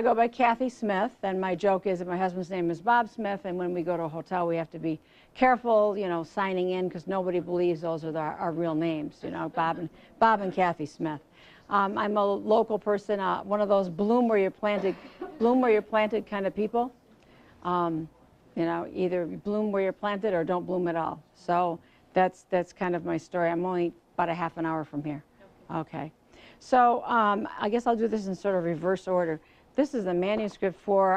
go by Kathy Smith, and my joke is that my husband's name is Bob Smith, and when we go to a hotel, we have to be careful, you know, signing in, because nobody believes those are our real names, you know, Bob and Kathy Smith. I'm a local person, one of those bloom where you're planted kind of people. You know, either bloom where you're planted or don't bloom at all. So that's kind of my story. I'm only about a half an hour from here. Okay. So I guess I'll do this in sort of reverse order. This is a manuscript for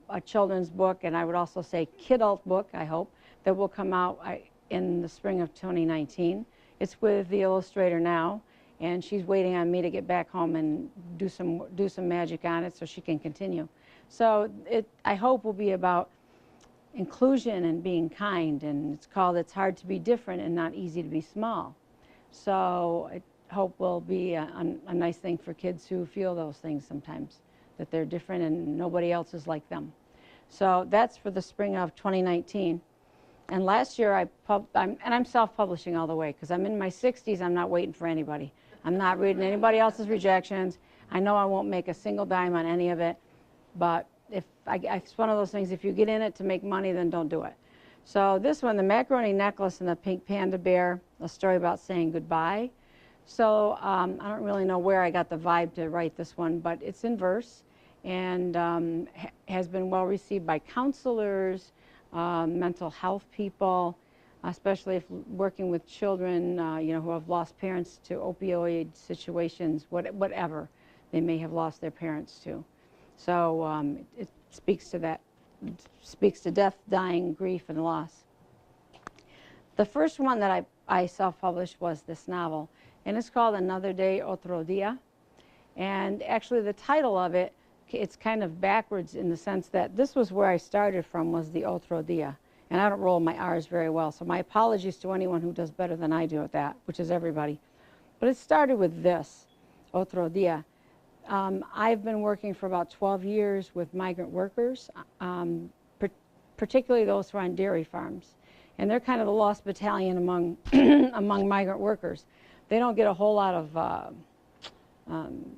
a children's book, and I would also say kidult book, I hope, that will come out in the spring of 2019. It's with the illustrator now, and she's waiting on me to get back home and do some magic on it so she can continue. So I hope will be about inclusion and being kind, and it's called It's Hard to Be Different and Not Easy to Be Small. So I hope will be a nice thing for kids who feel those things sometimes, that they're different and nobody else is like them. So that's for the spring of 2019. And last year I'm self-publishing all the way, because I'm in my 60s. I'm not waiting for anybody. I'm not reading anybody else's rejections. I know I won't make a single dime on any of it, but it's one of those things, if you get in it to make money, then don't do it. So this one, The Macaroni Necklace and the Pink Panda Bear, a story about saying goodbye. So I don't really know where I got the vibe to write this one, but it's in verse, and has been well received by counselors, mental health people, especially if working with children you know, who have lost parents to opioid situations, whatever they may have lost their parents to. So it speaks to that. It speaks to death, dying, grief, and loss. The first one that I self-published was this novel, and it's called Another Day, Otro Dia. And actually the title of it, it's kind of backwards in the sense that this was where I started from, was the Otro Dia. And I don't roll my R's very well, so my apologies to anyone who does better than I do at that, which is everybody. But it started with this, Otro Dia. I've been working for about 12 years with migrant workers, particularly those who are on dairy farms. And they're kind of the lost battalion among, among migrant workers. They don't get a whole lot of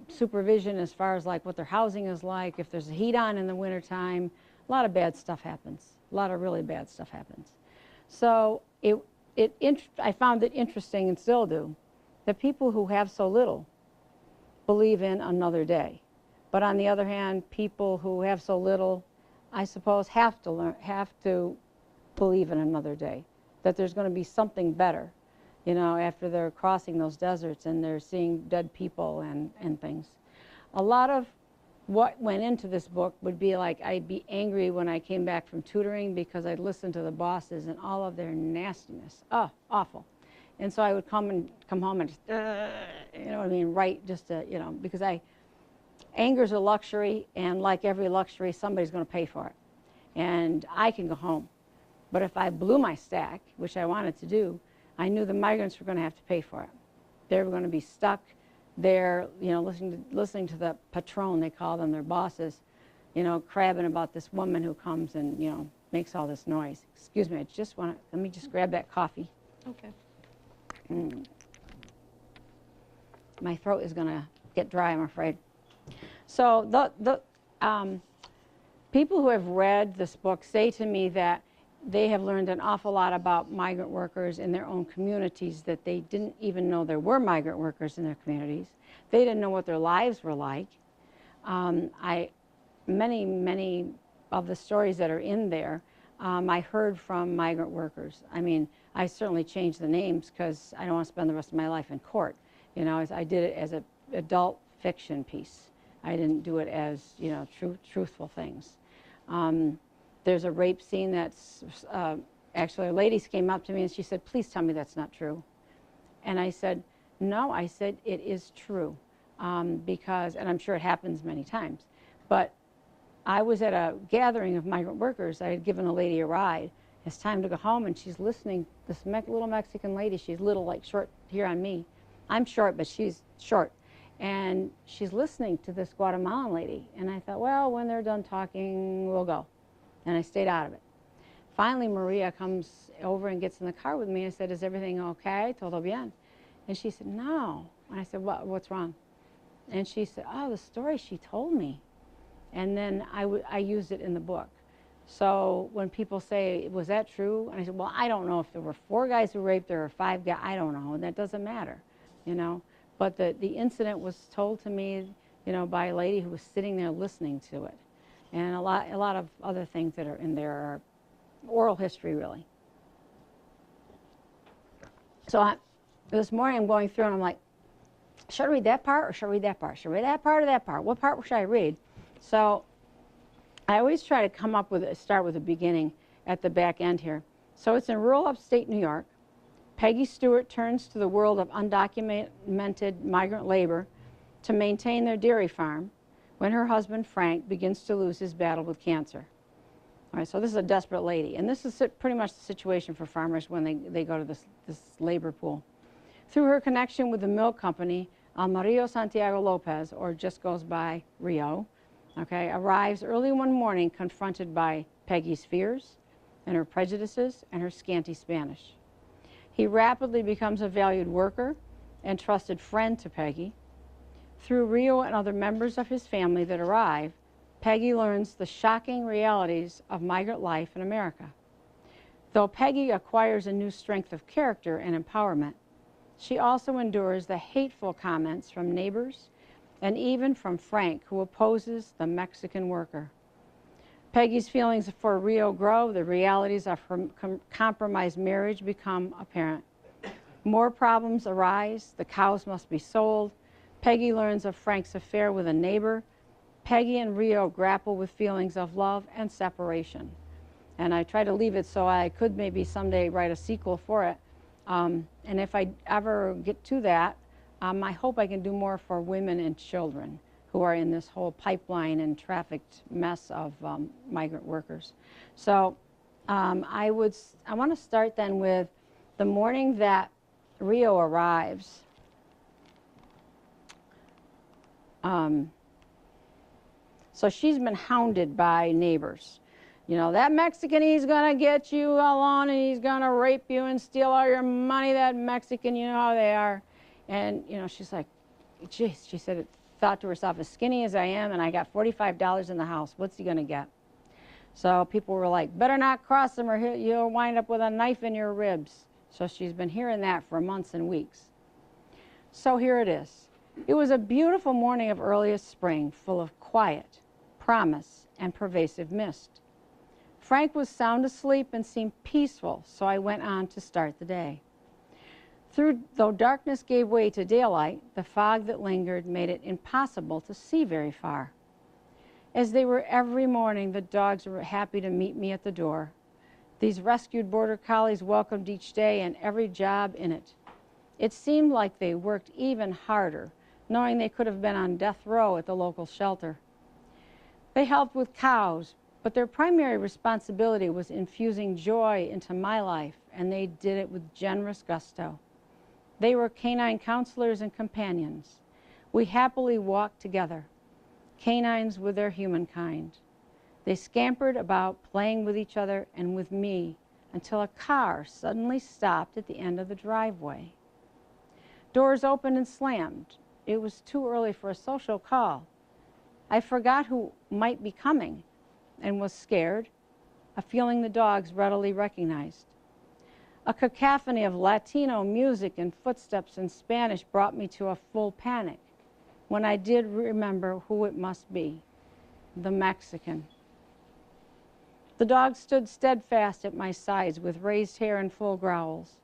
supervision as far as like what their housing is like, if there's a heat on in the wintertime. A lot of bad stuff happens. A lot of really bad stuff happens. So I found it interesting, and still do, that people who have so little believe in another day. But on the other hand, people who have so little, I suppose, have to believe in another day, that there's going to be something better, you know, after they're crossing those deserts and they're seeing dead people and things. A lot of what went into this book would be like, I'd be angry when I came back from tutoring because I'd listen to the bosses and all of their nastiness. Oh, awful. And so I would come home and just, you know what I mean, write just to, you know, because anger's a luxury, and like every luxury, somebody's going to pay for it. And I can go home. But if I blew my stack, which I wanted to do, I knew the migrants were going to have to pay for it. They were going to be stuck there, you know, listening to the patron, they call them, their bosses, you know, crabbing about this woman who comes and, you know, makes all this noise. Excuse me, I just want to, let me just grab that coffee. Okay. My throat is going to get dry, I'm afraid. So the people who have read this book say to me that they have learned an awful lot about migrant workers in their own communities, that they didn't even know there were migrant workers in their communities. They didn't know what their lives were like. Many of the stories that are in there, I heard from migrant workers. I mean, I certainly changed the names because I don't want to spend the rest of my life in court. You know, I did it as an adult fiction piece. I didn't do it as, you know, truthful things. There's a rape scene that's, actually a lady came up to me and she said, please tell me that's not true. And I said, no, I said, it is true. Because, and I'm sure it happens many times, but I was at a gathering of migrant workers. I had given a lady a ride. It's time to go home, and she's listening, this little Mexican lady, she's little, like short here on me. I'm short, but she's short. And she's listening to this Guatemalan lady. And I thought, well, when they're done talking, we'll go. And I stayed out of it. Finally, Maria comes over and gets in the car with me. I said, is everything okay? Todo bien. And she said, no. And I said, what's wrong? And she said, oh, the story she told me. And then I used it in the book. So when people say, was that true? And I said, well, I don't know if there were 4 guys who raped her or 5 guys. I don't know. And that doesn't matter, you know. But the incident was told to me, you know, by a lady who was sitting there listening to it. And a lot of other things that are in there are oral history, really. So this morning I'm going through and I'm like, should I read that part or should I read that part? Should I read that part or that part? What part should I read? So I always try to come up with start with a beginning at the back end here. So it's in rural upstate New York. Peggy Stewart turns to the world of undocumented migrant labor to maintain their dairy farm when her husband Frank begins to lose his battle with cancer. All right, so this is a desperate lady, and this is pretty much the situation for farmers when they go to this labor pool. Through her connection with the milk company, Almarío Santiago Lopez, or just goes by Rio, okay, arrives early one morning confronted by Peggy's fears and her prejudices and her scanty Spanish. He rapidly becomes a valued worker and trusted friend to Peggy. Through Rio and other members of his family that arrive, Peggy learns the shocking realities of migrant life in America. Though Peggy acquires a new strength of character and empowerment, she also endures the hateful comments from neighbors and even from Frank, who opposes the Mexican worker. Peggy's feelings for Rio grow. The realities of her compromised marriage become apparent. More problems arise. The cows must be sold. Peggy learns of Frank's affair with a neighbor. Peggy and Rio grapple with feelings of love and separation. And I try to leave it so I could maybe someday write a sequel for it. And if I ever get to that, I hope I can do more for women and children who are in this whole pipeline and trafficked mess of migrant workers. So I want to start then with the morning that Rio arrives. So she's been hounded by neighbors. You know, that Mexican, he's going to get you all on and he's going to rape you and steal all your money, that Mexican, you know how they are. And, you know, she's like, geez, she said, thought to herself, as skinny as I am and I got $45 in the house, what's he going to get? So people were like, better not cross him or you'll wind up with a knife in your ribs. So she's been hearing that for months and weeks. So here it is. It was a beautiful morning of earliest spring, full of quiet, promise, and pervasive mist. Frank was sound asleep and seemed peaceful, so I went on to start the day. Though darkness gave way to daylight, the fog that lingered made it impossible to see very far. As they were every morning, the dogs were happy to meet me at the door. These rescued border collies welcomed each day and every job in it. It seemed like they worked even harder, knowing they could have been on death row at the local shelter. They helped with cows, but their primary responsibility was infusing joy into my life, and they did it with generous gusto. They were canine counselors and companions. We happily walked together, canines with their humankind. They scampered about, playing with each other and with me, until a car suddenly stopped at the end of the driveway. Doors opened and slammed. It was too early for a social call. I forgot who might be coming and was scared, a feeling the dogs readily recognized. A cacophony of Latino music and footsteps in Spanish brought me to a full panic when I did remember who it must be, the Mexican. The dogs stood steadfast at my sides with raised hair and full growls,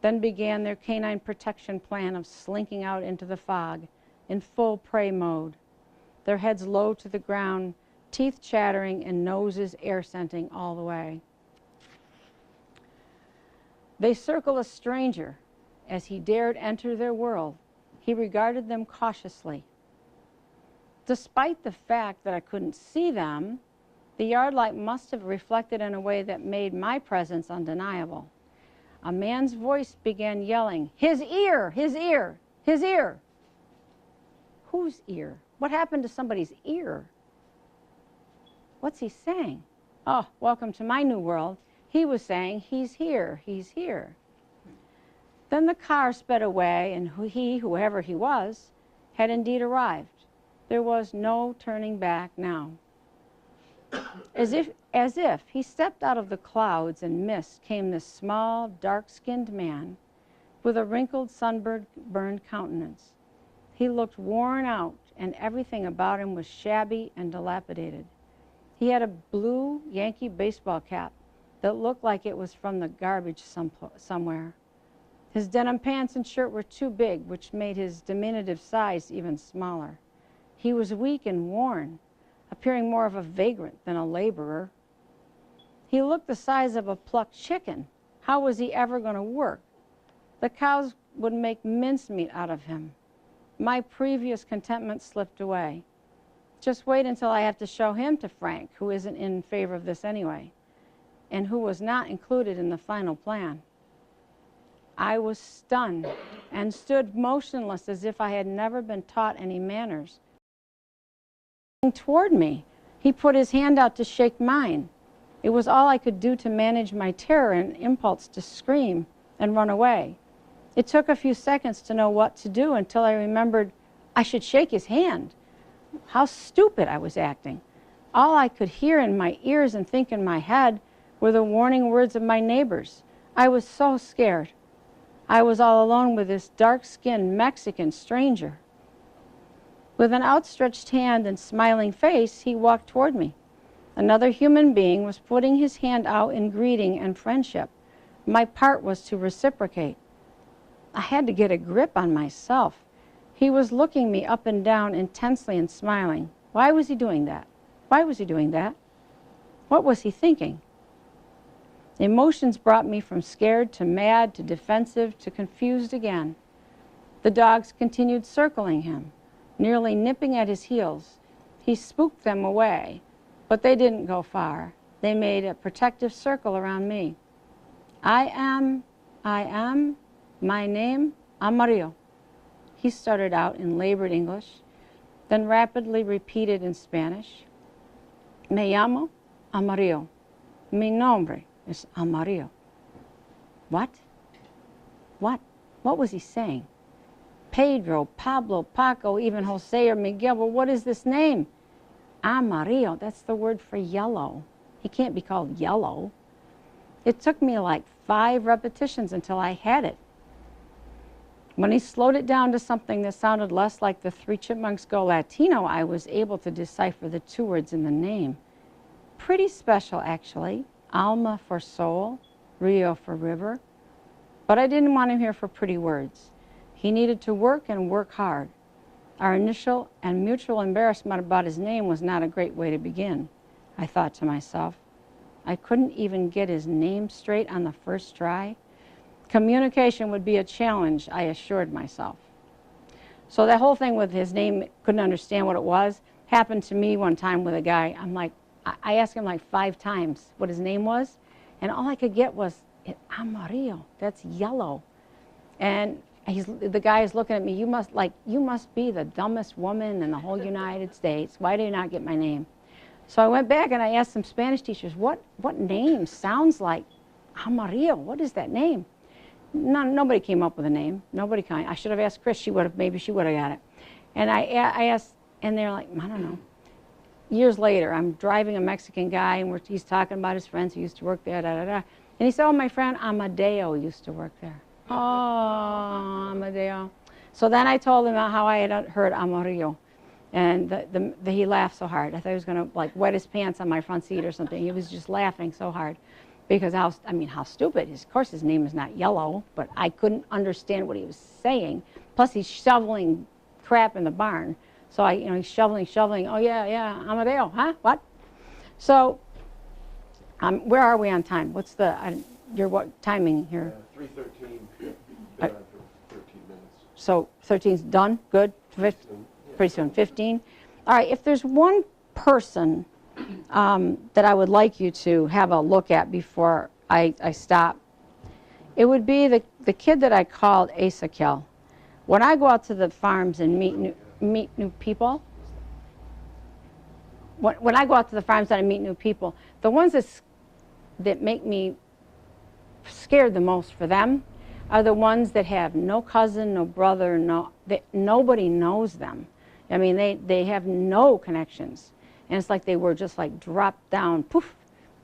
then began their canine protection plan of slinking out into the fog in full prey mode, their heads low to the ground, teeth chattering and noses air-scenting all the way. They circled a stranger. As he dared enter their world, he regarded them cautiously. Despite the fact that I couldn't see them, the yard light must have reflected in a way that made my presence undeniable. A man's voice began yelling, "His ear! His ear! His ear!" Whose ear? What happened to somebody's ear? What's he saying? Oh, welcome to my new world. He was saying, he's here, he's here. Then the car sped away, and he, whoever he was, had indeed arrived. There was no turning back now. As if he stepped out of the clouds and mist came this small, dark-skinned man with a wrinkled, sunburned countenance. He looked worn out, and everything about him was shabby and dilapidated. He had a blue Yankee baseball cap that looked like it was from the garbage somewhere. His denim pants and shirt were too big, which made his diminutive size even smaller. He was weak and worn, appearing more of a vagrant than a laborer. He looked the size of a plucked chicken. How was he ever going to work? The cows would make mincemeat out of him. My previous contentment slipped away. Just wait until I have to show him to Frank, who isn't in favor of this anyway, and who was not included in the final plan. I was stunned and stood motionless as if I had never been taught any manners. Toward me, he put his hand out to shake mine. It was all I could do to manage my terror and impulse to scream and run away. It took a few seconds to know what to do until I remembered I should shake his hand. How stupid I was acting. All I could hear in my ears and think in my head were the warning words of my neighbors. I was so scared. I was all alone with this dark-skinned Mexican stranger. With an outstretched hand and smiling face, he walked toward me. Another human being was putting his hand out in greeting and friendship. My part was to reciprocate. I had to get a grip on myself. He was looking me up and down intensely and smiling. Why was he doing that? Why was he doing that? What was he thinking? Emotions brought me from scared to mad to defensive to confused again. The dogs continued circling him, nearly nipping at his heels. He spooked them away, but they didn't go far. They made a protective circle around me. I am, my name, Almarío. He started out in labored English, then rapidly repeated in Spanish. Me llamo Almarío. Mi nombre es Almarío. What? What? What was he saying? Pedro, Pablo, Paco, even Jose or Miguel. Well, what is this name? Almarío. That's the word for yellow. He can't be called yellow. It took me like 5 repetitions until I had it. When he slowed it down to something that sounded less like the Three Chipmunks Go Latino, I was able to decipher the 2 words in the name. Pretty special, actually. Alma for soul, Rio for river. But I didn't want him here for pretty words. He needed to work and work hard. Our initial and mutual embarrassment about his name was not a great way to begin, I thought to myself. I couldn't even get his name straight on the first try. Communication would be a challenge, I assured myself. So that whole thing with his name, couldn't understand what it was, happened to me one time with a guy. I asked him like 5 times what his name was, and all I could get was, Almarío, that's yellow. And the guy is looking at me, you must be the dumbest woman in the whole United States. Why do you not get my name? So I went back and I asked some Spanish teachers, what name sounds like Almarío? What is that name? Nobody came up with a name. Nobody I should have asked Chris. Maybe she would have got it. And I asked, and they're like, I don't know. Years later, I'm driving a Mexican guy, and he's talking about his friends who used to work there, And he said, oh, my friend Amadeo used to work there. Oh, Amadeo. So then I told him how I had heard Almarío. And he laughed so hard. I thought he was going to wet his pants on my front seat or something. He was just laughing so hard. Because how stupid. Of course his name is not yellow, but I couldn't understand what he was saying. Plus he's shoveling crap in the barn. So he's shoveling. Oh yeah, Amadeo, huh? What? So, where are we on time? What's your timing here? 3:13, been on for 13 minutes. So 13's done, good, pretty soon, 15. All right, if there's one person that I would like you to have a look at before I stop, it would be the kid that I called Ezekiel. When I go out to the farms and meet new people, when I go out to the farms and I meet new people, the ones that make me scared the most for them are the ones that have no cousin, no brother, nobody knows them. I mean, they have no connections. And it's like they were just like dropped down, poof,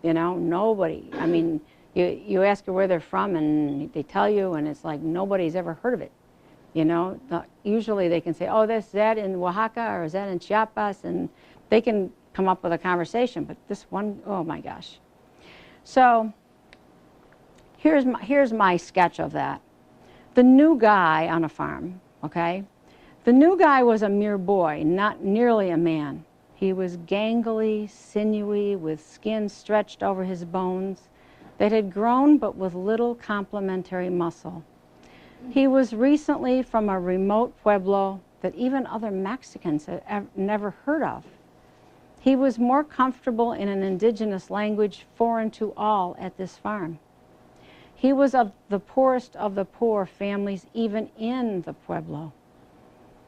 you know, nobody. I mean, you ask her where they're from and they tell you, and it's like nobody's ever heard of it. You know, usually they can say, oh, is that in Oaxaca or is that in Chiapas? And they can come up with a conversation, but this one, oh my gosh. So here's my sketch of that. The new guy on a farm, okay? The new guy was a mere boy, not nearly a man. He was gangly, sinewy, with skin stretched over his bones that had grown but with little complementary muscle. He was recently from a remote pueblo that even other Mexicans had never heard of. He was more comfortable in an indigenous language foreign to all at this farm. He was of the poorest of the poor families even in the pueblo.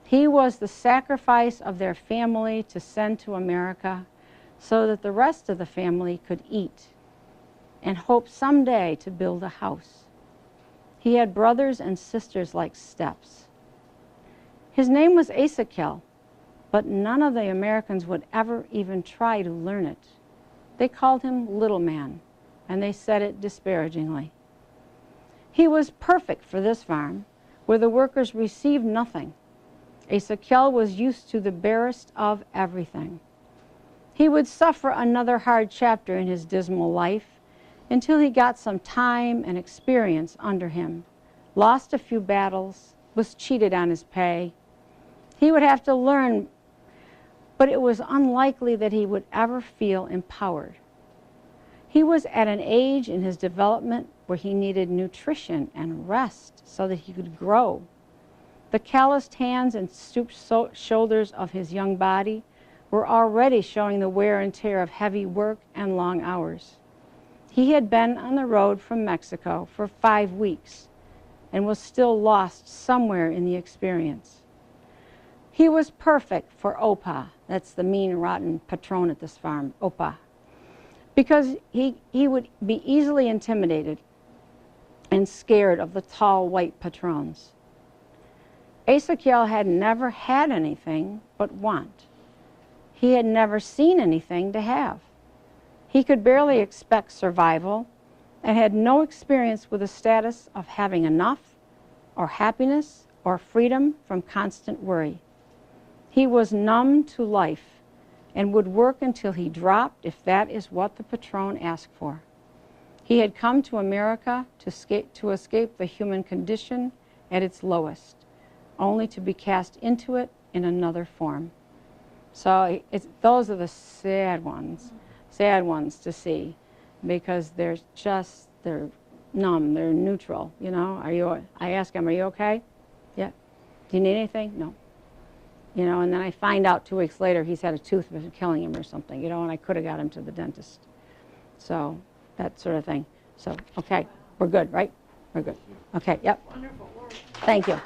He was the sacrifice of their family to send to America so that the rest of the family could eat and hope someday to build a house. He had brothers and sisters like steps. His name was Ezekiel, but none of the Americans would ever even try to learn it. They called him Little Man, and they said it disparagingly. He was perfect for this farm, where the workers received nothing. Ezekiel was used to the barest of everything. He would suffer another hard chapter in his dismal life until he got some time and experience under him, lost a few battles, was cheated on his pay. He would have to learn, but it was unlikely that he would ever feel empowered. He was at an age in his development where he needed nutrition and rest so that he could grow. The calloused hands and stooped shoulders of his young body were already showing the wear and tear of heavy work and long hours. He had been on the road from Mexico for 5 weeks and was still lost somewhere in the experience. He was perfect for Opa, that's the mean, rotten patron at this farm, Opa, because he would be easily intimidated and scared of the tall white patrons. Ezekiel had never had anything but want. He had never seen anything to have. He could barely expect survival and had no experience with the status of having enough or happiness or freedom from constant worry. He was numb to life and would work until he dropped if that is what the patron asked for. He had come to America to escape the human condition at its lowest, only to be cast into it in another form. So those are the sad ones to see, because they're numb, they're neutral, you know. I ask him, are you okay? Yeah. Do you need anything? No. You know, and then I find out 2 weeks later he's had a tooth killing him or something, you know, and I could have got him to the dentist. So, that sort of thing. So, okay, we're good, right? We're good. Okay, yep. Wonderful work. Thank you.